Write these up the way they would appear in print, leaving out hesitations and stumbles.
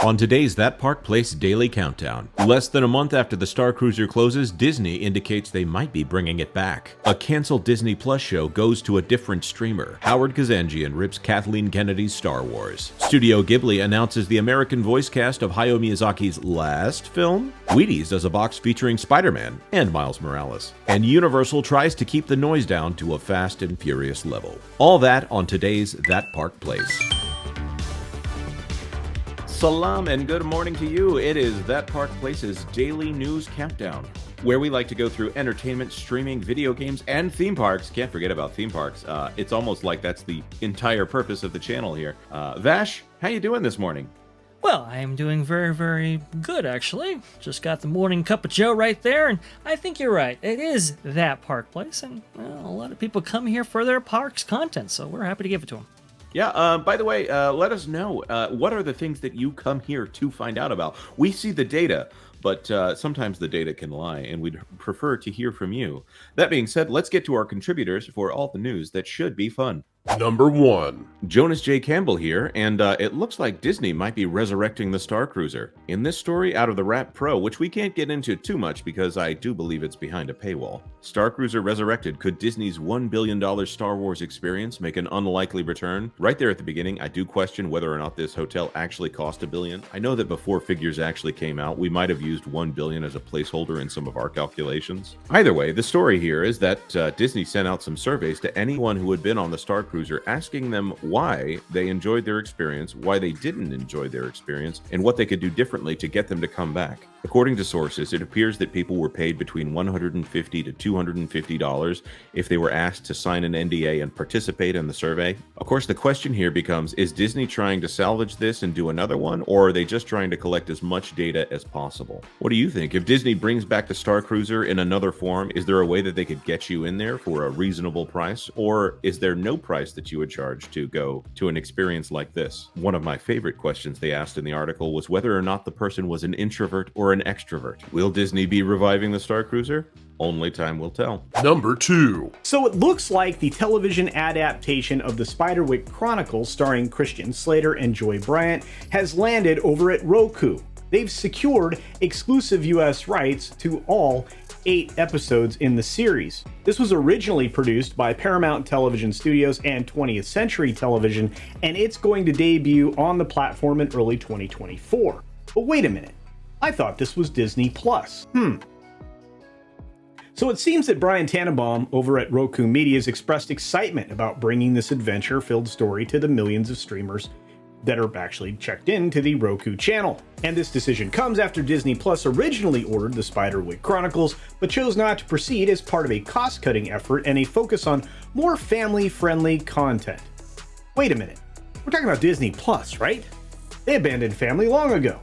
On today's That Park Place Daily Countdown, less than a month after the Starcruiser closes, Disney indicates they might be bringing it back. A canceled Disney Plus show goes to a different streamer. Howard Kazanjian rips Kathleen Kennedy's Star Wars. Studio Ghibli announces the American voice cast of Hayao Miyazaki's last film. Wheaties does a box featuring Spider-Man and Miles Morales. And Universal tries to keep the noise down to a Fast and Furious level. All that on today's That Park Place. Salam and good morning to you. It is That Park Place's Daily News Countdown, where we like to go through entertainment, streaming, video games, and theme parks. Can't forget about theme parks. It's almost like that's the entire purpose of the channel here. Vash, how you doing this morning? Well, I am doing very, very good, actually. Just got the morning cup of joe right there, and I think you're right. It is That Park Place, and well, a lot of people come here for their parks content, so we're happy to give it to them. Yeah, by the way, let us know, what are the things that you come here to find out about? We see the data, but sometimes the data can lie, and we'd prefer to hear from you. That being said, let's get to our contributors for all the news that should be fun. Number 1. Jonas J. Campbell here, and it looks like Disney might be resurrecting the Starcruiser. In this story out of the Wrap Pro, which we can't get into too much because I do believe it's behind a paywall. Starcruiser resurrected. Could Disney's $1 billion Star Wars experience make an unlikely return? Right there at the beginning, I do question whether or not this hotel actually cost $1 billion. I know that before figures actually came out, we might have used $1 billion as a placeholder in some of our calculations. Either way, the story here is that Disney sent out some surveys to anyone who had been on the Starcruiser, asking them why they enjoyed their experience, why they didn't enjoy their experience, and what they could do differently to get them to come back. According to sources, it appears that people were paid between $150 to $250 if they were asked to sign an NDA and participate in the survey. Of course, the question here becomes, is Disney trying to salvage this and do another one, or are they just trying to collect as much data as possible? What do you think? If Disney brings back the Starcruiser in another form, is there a way that they could get you in there for a reasonable price, or is there no price that you would charge to go to an experience like this? One of my favorite questions they asked in the article was whether or not the person was an introvert or an extrovert. Will Disney be reviving the Starcruiser? Only time will tell. Number 2. So it looks like the television adaptation of the Spiderwick Chronicles starring Christian Slater and Joy Bryant has landed over at Roku. They've secured exclusive US rights to all 8 episodes in the series. This was originally produced by Paramount Television Studios and 20th Century Television, and it's going to debut on the platform in early 2024. But wait a minute. I thought this was Disney Plus. So it seems that Brian Tannenbaum over at Roku Media has expressed excitement about bringing this adventure-filled story to the millions of streamers that are actually checked into the Roku channel. And this decision comes after Disney Plus originally ordered the Spiderwick Chronicles, but chose not to proceed as part of a cost-cutting effort and a focus on more family-friendly content. Wait a minute. We're talking about Disney Plus, right? They abandoned family long ago.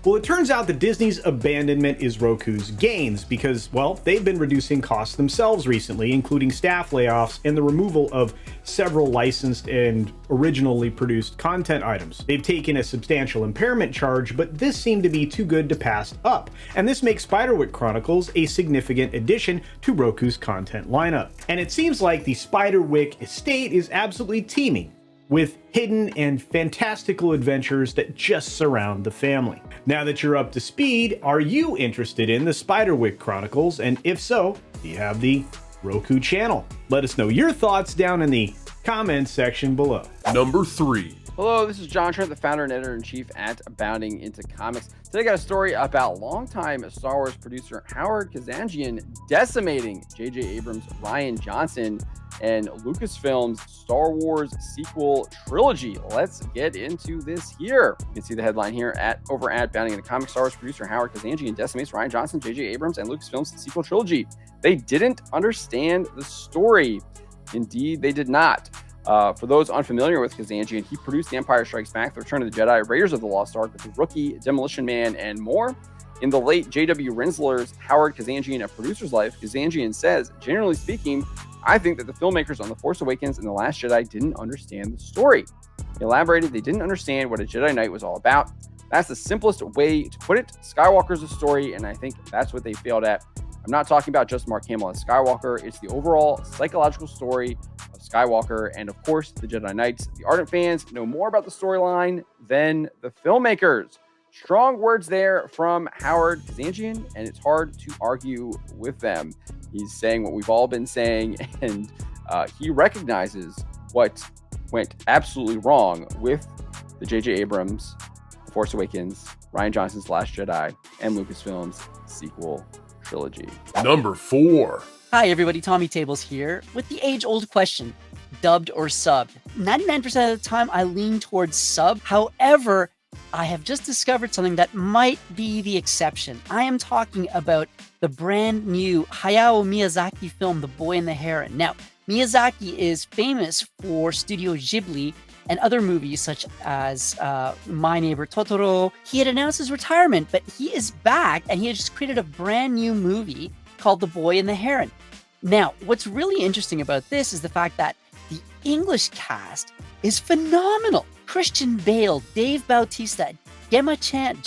Well, it turns out that Disney's abandonment is Roku's gains because, well, they've been reducing costs themselves recently, including staff layoffs and the removal of several licensed and originally produced content items. They've taken a substantial impairment charge, but this seemed to be too good to pass up, and this makes Spiderwick Chronicles a significant addition to Roku's content lineup. And it seems like the Spiderwick estate is absolutely teeming with hidden and fantastical adventures that just surround the family. Now that you're up to speed, are you interested in the Spiderwick Chronicles? And if so, do you have the Roku channel? Let us know your thoughts down in the comments section below. Number 3. Hello, this is John Trent, the founder and editor-in-chief at Abounding Into Comics. Today I got a story about longtime Star Wars producer Howard Kazanjian decimating JJ Abrams, Rian Johnson, and Lucasfilm's Star Wars sequel trilogy. Let's get into this here. You can see the headline here over at Abounding Into Comics. Star Wars producer Howard Kazanjian decimates Rian Johnson, JJ Abrams, and Lucasfilm's sequel trilogy. They didn't understand the story. Indeed, they did not. For those unfamiliar with Kazanjian, he produced The Empire Strikes Back, The Return of the Jedi, Raiders of the Lost Ark, The Rookie, Demolition Man, and more. In the late J.W. Rinsler's Howard Kazanjian, A Producer's Life, Kazanjian says, generally speaking, I think that the filmmakers on The Force Awakens and The Last Jedi didn't understand the story. He elaborated, they didn't understand what a Jedi Knight was all about. That's the simplest way to put it. Skywalker's a story, and I think that's what they failed at. I'm not talking about just Mark Hamill as Skywalker. It's the overall psychological story of Skywalker and, of course, the Jedi Knights. The ardent fans know more about the storyline than the filmmakers. Strong words there from Howard Kazanjian, and it's hard to argue with them. He's saying what we've all been saying, and he recognizes what went absolutely wrong with the JJ Abrams, The Force Awakens, Rian Johnson's Last Jedi, and Lucasfilm's sequel trilogy. Number 4. Hi everybody, Tommy Tables here with the age-old question, dubbed or subbed? 99% of the time I lean towards sub. However, I have just discovered something that might be the exception. I am talking about the brand new Hayao Miyazaki film, The Boy and the Heron. Now, Miyazaki is famous for Studio Ghibli and other movies such as My Neighbor Totoro. He had announced his retirement, but he is back and he has just created a brand new movie called The Boy and the Heron. Now, what's really interesting about this is the fact that the English cast is phenomenal. Christian Bale, Dave Bautista, Gemma Chan,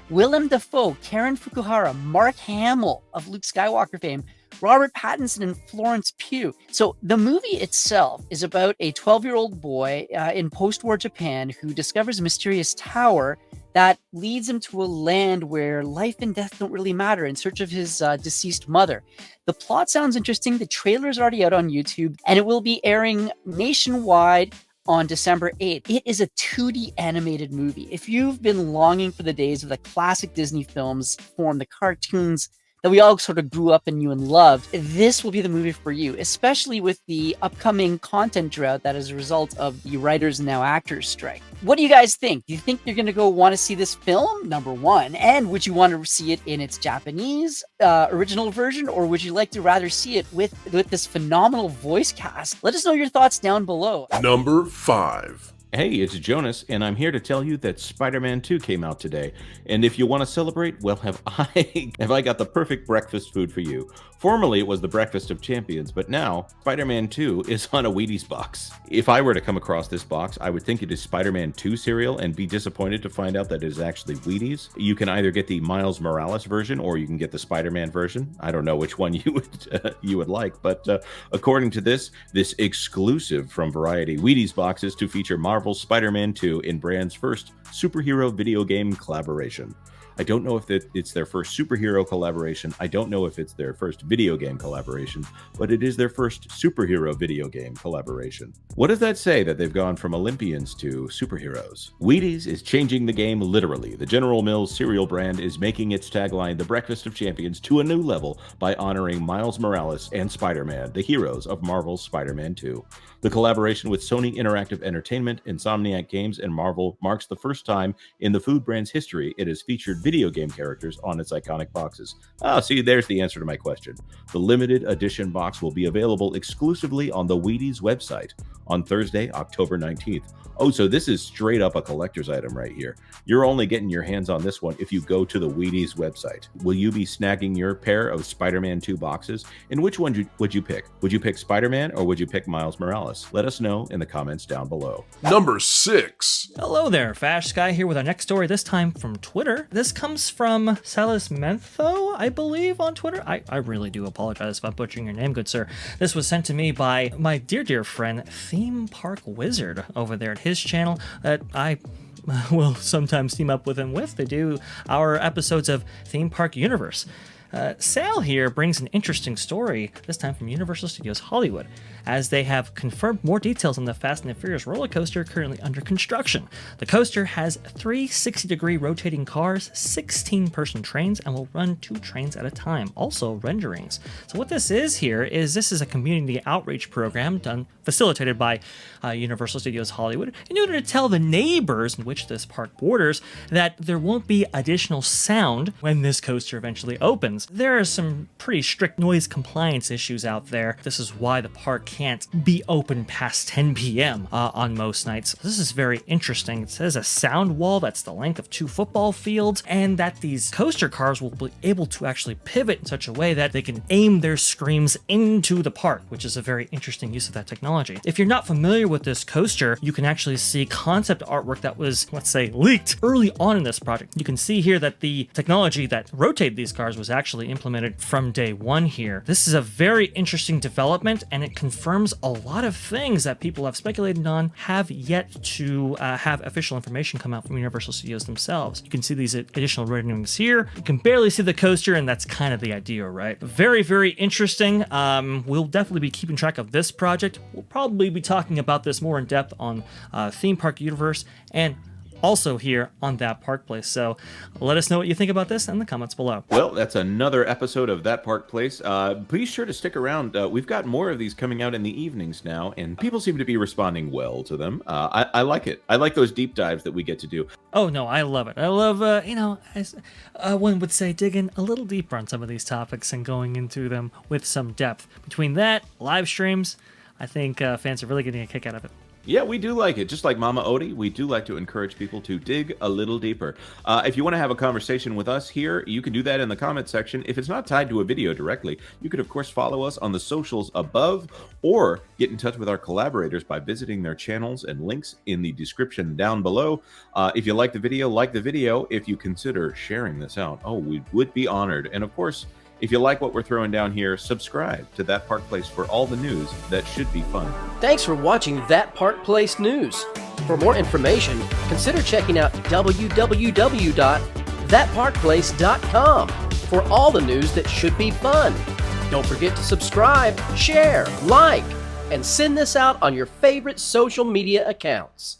Willem Dafoe, Karen Fukuhara, Mark Hamill of Luke Skywalker fame, Robert Pattinson, and Florence Pugh. So the movie itself is about a 12-year-old boy in post-war Japan who discovers a mysterious tower that leads him to a land where life and death don't really matter in search of his deceased mother. The plot sounds interesting. The trailer is already out on YouTube, and it will be airing nationwide on December 8th. It is a 2D animated movie. If you've been longing for the days of the classic Disney films form, the cartoons that we all sort of grew up and knew and loved, this will be the movie for you, especially with the upcoming content drought that is a result of the writers and now actors strike. What do you guys think? Do you think you're going to go want to see this film, number one? And would you want to see it in its Japanese original version, or would you like to rather see it with this phenomenal voice cast? Let us know your thoughts down below. Number 5. Hey, it's Jonas, and I'm here to tell you that Spider-Man 2 came out today. And if you want to celebrate, well, have I got the perfect breakfast food for you. Formerly, it was the Breakfast of Champions, but now Spider-Man 2 is on a Wheaties box. If I were to come across this box, I would think it is Spider-Man 2 cereal and be disappointed to find out that it is actually Wheaties. You can either get the Miles Morales version or you can get the Spider-Man version. I don't know which one you would like, but according to this exclusive from Variety Wheaties boxes to feature Marvel's Spider-Man 2 in brand's first superhero video game collaboration. I don't know if it's their first superhero collaboration. I don't know if it's their first video game collaboration, but it is their first superhero video game collaboration. What does that say that they've gone from Olympians to superheroes? Wheaties is changing the game literally. The General Mills cereal brand is making its tagline, The Breakfast of Champions, to a new level by honoring Miles Morales and Spider-Man, the heroes of Marvel's Spider-Man 2. The collaboration with Sony Interactive Entertainment, Insomniac Games, and Marvel marks the first time in the food brand's history it has featured video game characters on its iconic boxes. See, there's the answer to my question. The limited edition box will be available exclusively on the Wheaties website on Thursday, October 19th. Oh, so this is straight up a collector's item right here. You're only getting your hands on this one if you go to the Wheaties website. Will you be snagging your pair of Spider-Man 2 boxes? And which one would you pick? Would you pick Spider-Man or would you pick Miles Morales? Let us know in the comments down below. Number 6. Hello there, Vash Sky here with our next story, this time from Twitter. This comes from Salis Mentho, I believe, on Twitter. I really do apologize if I'm butchering your name, good sir. This was sent to me by my dear friend, Theme Park Wizard, over there at his channel that I will sometimes team up with him with. They do our episodes of Theme Park Universe. Sal here brings an interesting story, this time from Universal Studios Hollywood, as they have confirmed more details on the Fast and the Furious roller coaster currently under construction. The coaster has 3 60-degree rotating cars, 16-person trains, and will run 2 trains at a time, also renderings. So what this is here is this is a community outreach program facilitated by Universal Studios Hollywood in order to tell the neighbors in which this park borders that there won't be additional sound when this coaster eventually opens. There are some pretty strict noise compliance issues out there. This is why the park can't be open past 10 p.m. On most nights. This is very interesting. It says a sound wall that's the length of 2 football fields, and that these coaster cars will be able to actually pivot in such a way that they can aim their screams into the park, which is a very interesting use of that technology. If you're not familiar with this coaster, you can actually see concept artwork that was, let's say, leaked early on in this project. You can see here that the technology that rotated these cars was actually actually implemented from day one here. This is a very interesting development, and it confirms a lot of things that people have speculated on have yet to have official information come out from Universal Studios themselves. You can see these additional renderings here. You can barely see the coaster, and that's kind of the idea, right? Very, very interesting. We'll definitely be keeping track of this project. We'll probably be talking about this more in depth on Theme Park Universe and also here on That Park Place. So let us know what you think about this in the comments below. Well, that's another episode of That Park Place. Be sure to stick around. We've got more of these coming out in the evenings now, and people seem to be responding well to them. I like it. I like those deep dives that we get to do. Oh, no, I love it. I love, as one would say, digging a little deeper on some of these topics and going into them with some depth. Between that, live streams, I think fans are really getting a kick out of it. Yeah, we do like it. Just like Mama Odie, we do like to encourage people to dig a little deeper. If you want to have a conversation with us here, you can do that in the comment section. If it's not tied to a video directly, you could, of course, follow us on the socials above or get in touch with our collaborators by visiting their channels and links in the description down below. If you like the video, like the video. If you consider sharing this out, oh, we would be honored. And, of course, if you like what we're throwing down here, subscribe to That Park Place for all the news that should be fun. Thanks for watching That Park Place News. For more information, consider checking out www.thatparkplace.com for all the news that should be fun. Don't forget to subscribe, share, like, and send this out on your favorite social media accounts.